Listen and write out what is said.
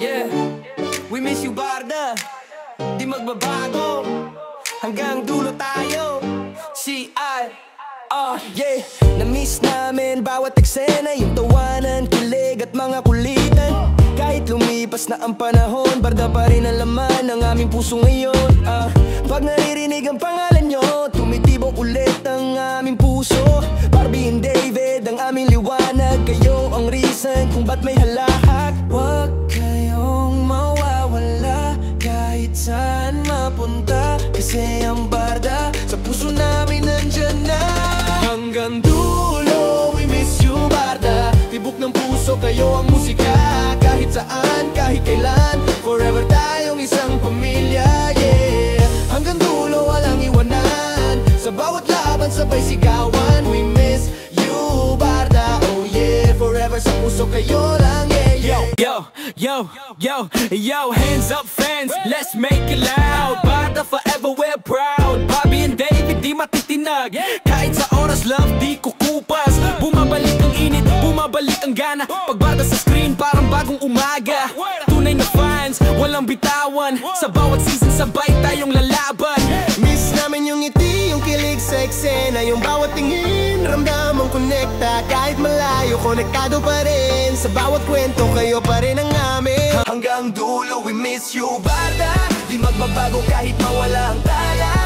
Yeah, we miss you Barda. Di magbabago, hanggang dulo tayo. Yeah. Na-miss namin bawat eksena, yung tawanan, kilig at mga kulitan. Kahit lumipas na ang panahon, Barda pa rin ang laman ng aming puso ngayon. Pag naririnig ang pangalan nyo, tumitibok ulit ang aming puso. Barbie and David, ang aming liwanag. Kayo ang reason kung ba't may halahak. Huwag kayong mawawala kahit saan mapunta, kasi ang Barda sa puso namin nandyan na. Hanggang dulo, we miss you Barda. Tibok ng puso, kayo ang musika. Kahit saan, kahit kailan, forever tayong isang pamilya, yeah. Hanggang dulo, walang iwanan. Sa bawat laban, sabay sigawan. We miss you Barda, oh yeah. Forever sa puso, kayo lang, yeah, yeah. Yo, hands up fans, let's make it loud. Barda forever, we're proud. Bobby and David, di matitinag. Kahit sa oras, love, di kukupas. Bumabalik ang init, bumabalik ang gana. Pagbada sa screen, parang bagong umaga. Tunay na fans, walang bitawan. Sa bawat season, sabay tayong lalaban. Miss namin yung ngiti, yung kilig sa eksena. Yung bawat tingin, ramdam ang konekta. Kahit malayo, konektado pa rin. Sa bawat kwento, kayo pa rin ang amin. Hanggang dulo, we miss you Barda. Di magbabago kahit mawala ang tala.